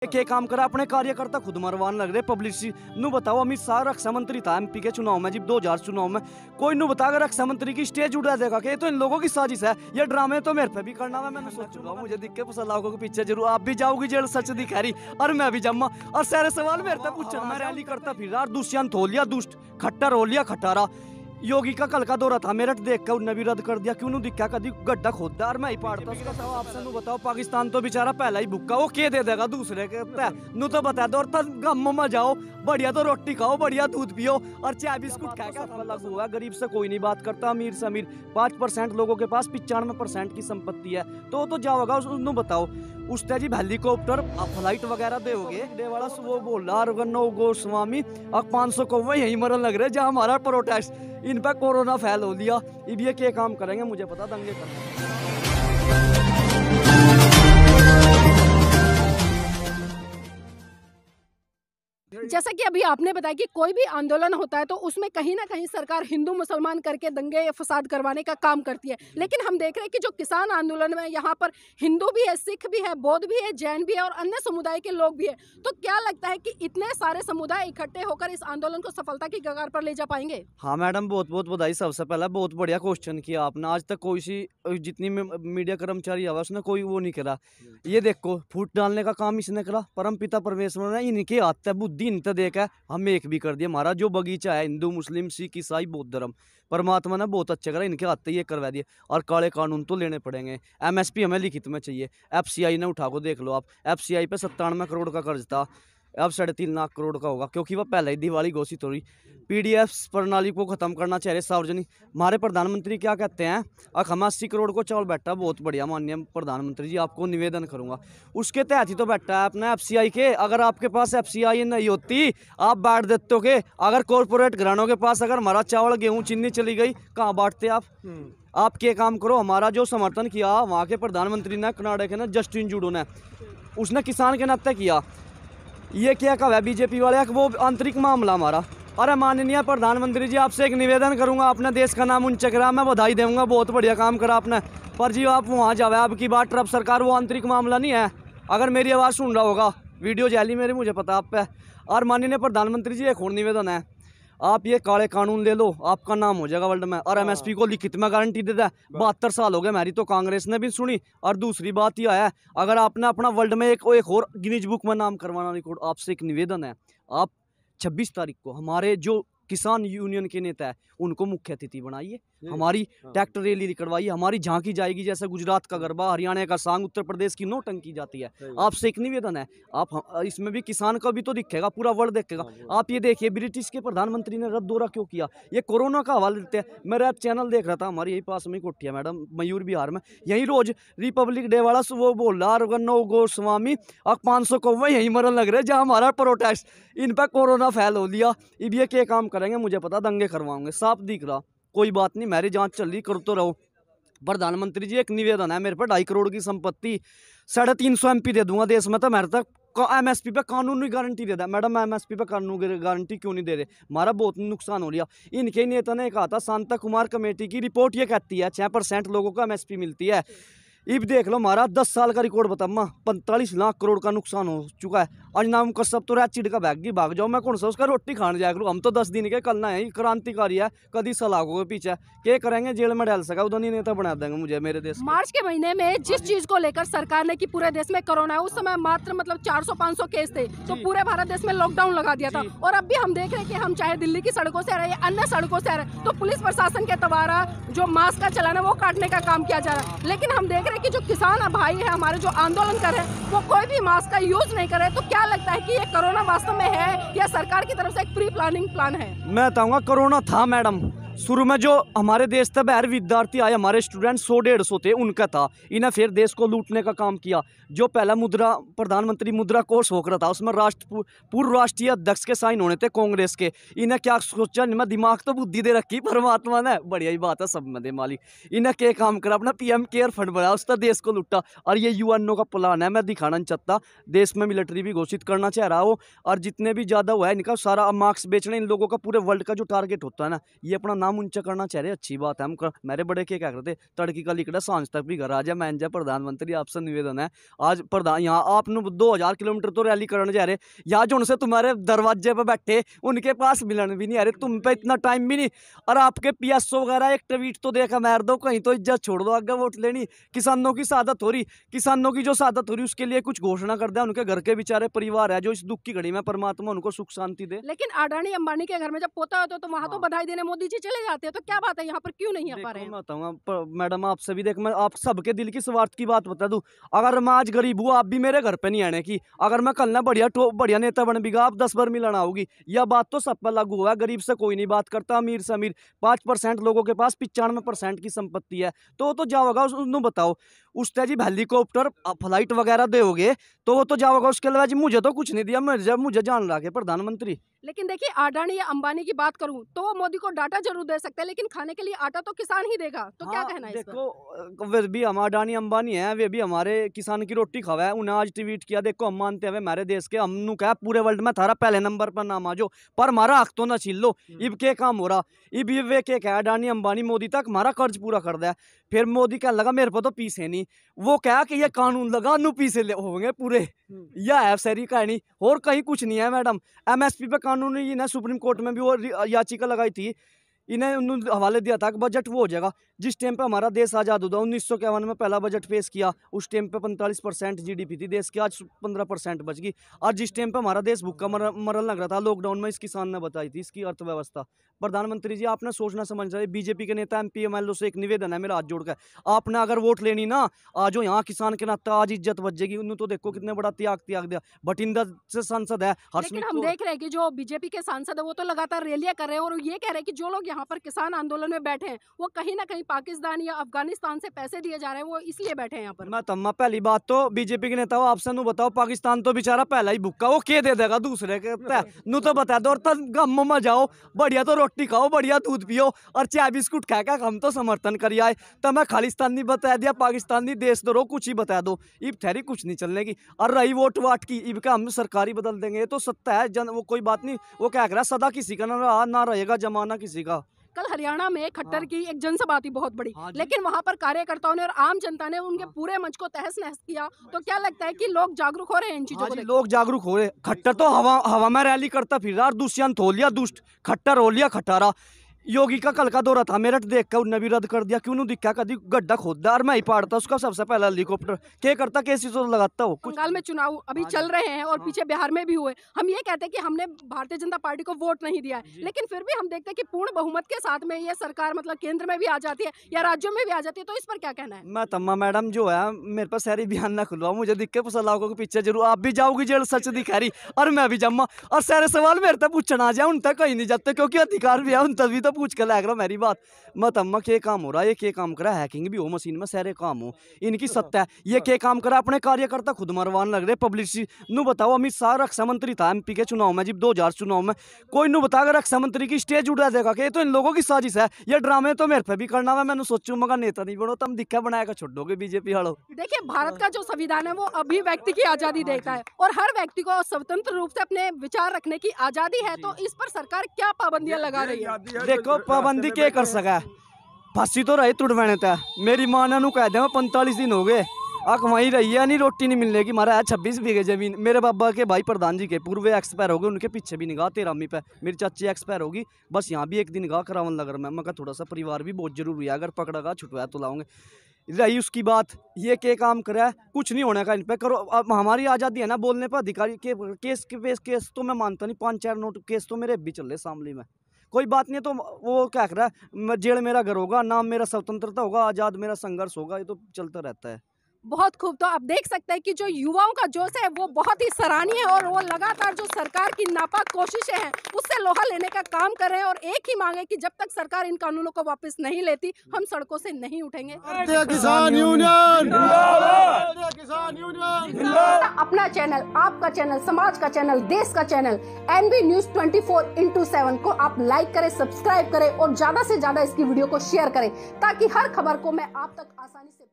के काम करा अपने कार्यकर्ता खुद मरवान लग रहे पब्लिसिटी नु बताओ। अमित शाह रक्षा मंत्री था एमपी के चुनाव में, जब 2000 चुनाव में कोई नु बता रक्षा मंत्री की स्टेज उड़ा देगा कि ये तो इन लोगों की साजिश है, ये ड्रामे तो मेरे पे भी करना है। मैंने सोचूंगा मुझे दिख के लाखों के पीछे जरूर आप भी जाओगी जेल, सच दिखा रही और मैं भी जम्मा और सारे सवाल मेरे से पूछा। मैं रैली करता फिर रहा, दुष्यंत हो लिया दुष्ट, खट्टर हो लिया खटारा। योगी का कल का दौरा था मेरठ, देख कर उन्हें भी रद्द कर दिया, क्यों नहीं दिखा कभी गड्ढा खोदा और मैं ही पाड़ता। बताओ आपसे नु बताओ, पाकिस्तान तो बेचारा पहला ही भुक्का, वो के दे देगा दूसरे के नु तो बता दो। और गम में जाओ बढ़िया तो रोटी खाओ, बढ़िया दूध पियो और चाय बिस्कुट खाएगा। लागू हुआ गरीब से कोई नहीं बात करता, अमीर से अमीर 5% लोगों के पास 95% की संपत्ति है, तो जाओगा उसनु बताओ। उस जी हेलीकॉप्टर फ्लाइट वगैरह दोगे दे वाला वो बोल रहा नो गोस्वामी अब 500 को वही यही मरन लग रहे जहाँ हमारा प्रोटेस्ट, इन पर कोरोना फैल हो लिया। अब ये क्या काम करेंगे मुझे पता, दंगे करेंगे। जैसा कि अभी आपने बताया कि कोई भी आंदोलन होता है तो उसमें कहीं ना कहीं सरकार हिंदू मुसलमान करके दंगे या फसाद करवाने का काम करती है, लेकिन हम देख रहे हैं कि जो किसान आंदोलन में यहाँ पर हिंदू भी है, सिख भी है, बौद्ध भी है, जैन भी है और अन्य समुदाय के लोग भी है। तो क्या लगता है कि इतने सारे समुदाय इकट्ठे होकर इस आंदोलन को सफलता की कगार पर ले जा पाएंगे? हाँ मैडम, बहुत बहुत बधाई। सबसे पहला बहुत बढ़िया क्वेश्चन किया आपने। आज तक कोई सी जितनी मीडिया कर्मचारी आवा उसने कोई वो नहीं करा। ये देखो फूट डालने का काम इसने करा, परम पिता परमेश्वर ने इनके हाथ बुद्धि इनते देखा हम एक भी कर दिया। हमारा जो बगीचा है हिंदू मुस्लिम सिख ईसाई बौद्ध धर्म, परमात्मा ने बहुत अच्छा करा, इनके हाथ ये करवा दिए। और काले कानून तो लेने पड़ेंगे। एमएसपी हमें लिखित में चाहिए। एफसीआई ने उठा को देख लो आप, एफसीआई पे 97 करोड़ का कर्ज था, अब 3.5 लाख करोड़ का होगा, क्योंकि वह पहले ही दिवाली घोषित हो रही। पीडीएफ प्रणाली को खत्म करना चाहिए सार्वजनिक। हमारे प्रधानमंत्री क्या कहते हैं, हम 80 करोड़ को चावल बैठा, बहुत बढ़िया माननीय प्रधानमंत्री जी, आपको निवेदन करूंगा उसके तहत ही तो बैठा है अपना एफसीआई के। अगर आपके पास एफसीआई नहीं होती आप बांट देते हो के। अगर कॉरपोरेट घरानों के पास अगर हमारा चावल गेहूँ चीनी चली गई कहाँ बांटते आप? आप क्या काम करो, हमारा जो समर्थन किया वहाँ के प्रधानमंत्री ने कनाडा के ना जस्टिन ट्रूडो ने, उसने किसान के नाते किया। ये क्या कहा है बीजेपी वाले, वो आंतरिक मामला हमारा। अरे माननीय प्रधानमंत्री जी, आपसे एक निवेदन करूंगा, अपने देश का नाम ऊंचा करा, मैं बधाई दूंगा, बहुत बढ़िया काम करा आपने। पर जी आप वहाँ जावे, अब की बात ट्रम्प सरकार, वो आंतरिक मामला नहीं है। अगर मेरी आवाज़ सुन रहा होगा, वीडियो जैली मेरी मुझे पता आप पे। और माननीय प्रधानमंत्री जी एक और निवेदन है, आप ये काले कानून ले लो, आपका नाम हो जाएगा वर्ल्ड में। और एमएसपी को लिखित में गारंटी दे दे। 72 साल हो गए हमारी तो कांग्रेस ने भी सुनी। और दूसरी बात यह है, अगर आपने अपना वर्ल्ड में एक और गिनीज बुक में नाम करवाना रिकॉर्ड, आपसे एक निवेदन है, आप 26 तारीख को हमारे जो किसान यूनियन के नेता है उनको मुख्य अतिथि बनाइए, हमारी ट्रैक्टर रैली करवाइए, हमारी झांकी जाएगी जैसे गुजरात का गरबा, हरियाणा का सांग, उत्तर प्रदेश की नौटंकी जाती है। आपसे एक निवेदन है, आप इसमें भी किसान का भी तो दिखेगा, पूरा वर्ल्ड देखेगा। आप ये देखिए ब्रिटिश के प्रधानमंत्री ने रद्द दौरा क्यों किया, ये कोरोना का हवाला देते हैं। मेरा चैनल देख रहा था, हमारे यही पास में कोठी है मैडम, मयूर बिहार में, यही रोज रिपब्लिक डे वाला वो बोल रहा नो गोस्वामी अब 500 को वही यही मरन लग रहे जहाँ हमारा प्रोटेस्ट, इन पर कोरोना फैल हो लिया। अब ये क्या काम करेंगे मुझे पता, दंगे करवाओगे, साफ दिख रहा। कोई बात नहीं, मेरी जांच चल रही, कर तो रहो। प्रधानमंत्री जी एक निवेदन है, मेरे पर 2.5 करोड़ की संपत्ति, 350 एमपी दे दूंगा देश में, तो मेरे तक एमएसपी पे कानूनी गारंटी दे दा। मैडम एमएसपी पे कानूनी गारंटी क्यों नहीं दे रहे, हमारा बहुत नुकसान हो लिया। इनके नेता ने कहा था, शांता कुमार कमेटी की रिपोर्ट ये कहती है 6% लोगों को एमएसपी मिलती है। अब देख लो हमारा 10 साल का रिकॉर्ड बता, 45 लाख करोड़ का नुकसान हो चुका है। आज नाम का सब तो रहा चिड़ का बैग की भाग जाओ, मैं कौन सा उसका रोटी खाने जाया करूँ। हम तो 10 दिन के कलना है, क्रांतिकारी है, कभी सलाखों के पीछे क्या करेंगे, जेल में डाल सका उधर नहीं नेता बना देंगे मुझे मेरे देश। मार्च के महीने में जिस चीज को लेकर सरकार ने कि पूरे देश में कोरोना है, उस समय मात्र 400-500 केस थे, तो पूरे भारत देश में लॉकडाउन लगा दिया था। और अब भी हम देख रहे हैं कि हम चाहे दिल्ली की सड़कों से आ रहे हैं, अन्य सड़कों से आ रहे हैं, तो पुलिस प्रशासन के द्वारा जो मास्क का चलाना वो काटने का काम किया जा रहा है। लेकिन हम देख रहे हैं कि जो किसान भाई है हमारे, जो आंदोलन कर रहे हैं, वो कोई भी मास्क का यूज नहीं कर रहे। तो क्या लगता है कि ये कोरोना वास्तव में है या सरकार की तरफ से एक प्री प्लानिंग प्लान है? मैं बताऊंगा, कोरोना था मैडम। शुरू में जो हमारे देश से बाहर विद्यार्थी आए, हमारे स्टूडेंट 100-150 थे, उनका था। इन्हें फिर देश को लूटने का काम किया। जो पहला मुद्रा प्रधानमंत्री मुद्रा कोष हो रहा था, उसमें पूर्व राष्ट्रीय अध्यक्ष के साइन होने थे कांग्रेस के। इन्हें क्या सोचा, इनमें दिमाग तो बुद्धि दे रखी परमात्मा ने, बढ़िया ही बात है, सब में दे मालिक। इन्हें क्या काम करा, अपना पीएम केयर फंड बनाया, उसका देश को लूटा। और ये यूएनओ का प्लान है, मैं दिखाना नहीं चाहता, देश में मिलिट्री भी घोषित करना चाह रहा हो। और जितने भी ज़्यादा हुआ है इनका सारा मार्क्स बेचना, इन लोगों का पूरे वर्ल्ड का जो टारगेट होता है ना, ये अपना नाम ऊंचा करना चाह रहे, अच्छी बात है। मेरे बड़े के क्या करते, तड़की का लिखड़ा सांझ तक भी घर आ जाए। मैं प्रधानमंत्री आपसे निवेदन है, आज प्रधान यहाँ आप 2000 किलोमीटर तो रैली करने जा रहे, यहाँ जो उनसे तुम्हारे दरवाजे पे बैठे उनके पास मिलन भी नहीं आ रहे, तुम पे इतना टाइम भी नहीं। और आपके PSO वगैरह एक ट्वीट तो देखा मार दो, कहीं तो इज्जत छोड़ दो, आगे वोट लेनी। किसानों की सादत हो रही, किसानों की जो सादत हो रही उसके लिए कुछ घोषणा कर दे, उनके घर के बेचारे परिवार है जो इस दुख की घड़ी में परमात्मा उनको सुख शांति दे। लेकिन अडानी अंबानी के घर में जब पोता होता है तो वहां तो बधाई देने मोदी जी चले जाते हैं, तो क्या बात है यहाँ पर क्यों नहीं आ पा रहे हैं? मैं बताऊंगा मैडम आपसे भी, देख मैं आप सबके दिल की स्वार्थ की बात बता दूं, अगर मैं आज गरीब हूँ, आप भी मेरे घर पे नहीं आने की, अगर मैं कल ना बढ़िया नेता बन भी गया, आप 10 बार मिलना होगी, यह बात तो सब पर लागू हुआ है। गरीब से कोई नहीं बात करता, अमीर से अमीर। 5% लोगों के पास 95% की संपत्ति है, तो जाओगा उसਨੂੰ बताओ, उसने जी हेलीकॉप्टर फ्लाइट वगैरह दोगे तो वो तो जाओगा, उसके अलावा जी मुझे तो कुछ नहीं दिया, मुझे जान रहा है प्रधानमंत्री। लेकिन देखिए अडानी या अंबानी की बात करूं तो वो मोदी को डाटा जरूर दे सकते हैं, लेकिन खाने के लिए आटा तो किसान ही देगा, तो क्या कहना है इस पर? देखो वे भी हम अडानी अंबानी है, वे भी हमारे किसान की रोटी खावा है। उन्हें आज ट्वीट किया, देखो हम मानते हैं हमारे देश के, हमने कहा पूरे वर्ल्ड में थारा पहले नंबर पर नाम आ जो, पर हमारा हक तो ना छीन लो। इब के काम हो रहा, इब वे के कहा अडानी अंबानी मोदी तक हमारा कर्ज पूरा कर दिया। फिर मोदी कहने लगा मेरे को तो पीसे नहीं, वो कहा कि ये कानून लगा नू पीसे होंगे पूरे, यह है सारी कहानी, और कहीं कुछ नहीं है मैडम। MSP पे कानून इन्हें सुप्रीम कोर्ट में भी वो याचिका लगाई थी, इन्हें उन्होंने हवाले दिया था कि बजट वो हो जाएगा जिस टाइम पे हमारा देश आज़ाद हुआ। 1951 में पहला बजट पेश किया, उस टाइम पे 45% GDP थी देश की, आज 15% बच गई। और जिस टाइम पे हमारा देश भूखा मरने लग रहा था लॉकडाउन में, इस किसान ने बताई थी इसकी अर्थव्यवस्था। प्रधानमंत्री जी आपने सोचना समझ रहे, बीजेपी के नेता MP MLO से एक निवेदन है मेरा हाथ जोड़कर, आपने अगर वोट लेनी ना आज यहाँ किसान के नाते आज इज्जत बच जाएगी। उन्होंने तो देखो कितने बड़ा त्याग दिया, बठिंडा से सांसद है लेकिन हम देख रहे हैं कि जो बीजेपी के सांसद है वो तो लगातार रैलियां कर रहे हैं और ये कह रहे हैं कि जो लोग यहाँ पर किसान आंदोलन में बैठे हैं वो कहीं ना कहीं पाकिस्तान या अफगानिस्तान से पैसे दिए जा रहे हैं, वो इसलिए बैठे हैं यहाँ पर। मैं तम्मा पहली बात तो बीजेपी के नेता आपसे नु बताओ, पाकिस्तान तो बेचारा पहला ही भूखा, वो क्या दे देगा दूसरे के नु तो बता दो, और तब गम में जाओ, बढ़िया तो रोटी खाओ, बढ़िया दूध पियो और चाय बिस्कुट खा के हम तो समर्थन कर आए। तो मैं खालिस्तानी बता दिया, पाकिस्तानी देश दो कुछ ही बता दो, इब थैरी कुछ नहीं चलने की। और रही वोट वाट की, इब का हम सरकारी बदल देंगे, ये तो सत्ता है जन, वो कोई बात नहीं, वो क्या कह रहा सदा किसी का ना रहेगा जमाना किसी का। कल हरियाणा में खट्टर की एक जनसभा थी बहुत बड़ी, लेकिन वहां पर कार्यकर्ताओं ने और आम जनता ने उनके पूरे मंच को तहस नहस किया, तो क्या लगता है कि लोग जागरूक हो रहे हैं इन चीजों को? लोग जागरूक हो रहे, खट्टर तो हवा में रैली करता फिर रहा, दुष्यंत हो लिया दुष्ट, खट्टर हो लिया खटारा। योगी का कल का दौरा था मेरठ, देख कर उन्हें भी रद्द कर दिया, क्यों दिखा कभी गड्ढा खोदा और मैं ही पाड़ता उसका सबसे पहला हेलीकॉप्टर, क्या करता कैसी तो लगाता हो। बंगाल में चुनाव अभी चल रहे हैं और पीछे बिहार में भी हुए, हम ये कहते हैं कि हमने भारतीय जनता पार्टी को वोट नहीं दिया है, लेकिन फिर भी हम देखते हैं कि पूर्ण बहुमत के साथ में ये सरकार मतलब केंद्र में भी आ जाती है या राज्यों में भी आ जाती है, तो इस पर क्या कहना है? मैं तम्मा मैडम जो है मेरे पास सारी बयान ना खुलवा, मुझे दिख के सलाखों के पीछे जरूर आप भी जाओगी जेल, सच दिखा रही और मैं भी जम्मा, और सारे सवाल मेरे तक पूछना आ जाए उन तक कहीं नहीं जाते, क्योंकि अधिकार भी है उन तक भी तो पूछ कर लग रहा मेरी बात। मत अम्मा के काम हो रहा है, ये के काम करा, हैकिंग भी हो मशीन में, सारे काम हो, इनकी सत्ता है, ये के काम करा, अपने कार्यकर्ता खुद मरवान लग रहे पब्लिसिटी। नु बताओ अमित शाह रक्षा मंत्री था MP के चुनाव में, जब 2000 चुनाव में, कोई नु बता अगर रक्षा मंत्री की स्टेज उड़ा देगा कि तो इन लोगों की साजिश है, ये ड्रामे तो मेरे पे भी करना है, मैंने सोचू मगर नेता नहीं बनो, तुम दिक्कत बनाएगा छोड़ोगे बीजेपी वालों। देखिए भारत का जो संविधान है वो अभिव्यक्ति की आजादी देता है और हर व्यक्ति को स्वतंत्र रूप से अपने विचार रखने की आजादी है, तो इस पर सरकार क्या पाबंदियां लगा रही है? देखो पाबंदी क्या कर सका, फांसी तो रही तुड़वाने था, मेरी माँ ने कह दिया 45 दिन हो गए आक वहीं रही है, नहीं रोटी नहीं मिलने की, मारा है 26 बीघे जमीन, मेरे बाबा के भाई प्रधान जी के पूर्व एक्सपायर हो गए, उनके पीछे भी निगाह 13वीं पे, मेरी चाची एक्सपायर होगी, बस यहाँ भी एक दिन निगाह करावन लग रहा, मैं थोड़ा सा परिवार भी बहुत जरूरी है, अगर पकड़ेगा छुटवाया तो लाऊंगे। रही उसकी बात, ये क्या काम करा है, कुछ नहीं होने का इन पे करो, अब हमारी आज़ादी है ना बोलने पर, अधिकारी के केस तो मैं मानता नहीं, 5-4 नोट केस तो मेरे भी चल रहे शामली में, कोई बात नहीं, तो वो क्या कर रहा है, जेल मेरा घर होगा, नाम मेरा स्वतंत्रता होगा, आज़ाद मेरा संघर्ष होगा, ये तो चलता रहता है। बहुत खूब, तो आप देख सकते हैं कि जो युवाओं का जोश है वो बहुत ही सराहनीय है और वो लगातार जो सरकार की नापाक कोशिशें हैं उससे लोहा लेने का काम कर रहे हैं और एक ही मांग है कि जब तक सरकार इन कानूनों को वापस नहीं लेती हम सड़कों से नहीं उठेंगे। किसान यूनियन, अपना चैनल, आपका चैनल, समाज का चैनल, देश का चैनल NV News 24/7 को आप लाइक करें, सब्सक्राइब करें और ज्यादा से ज्यादा इसकी वीडियो को शेयर करें ताकि हर खबर को मैं आप तक आसानी से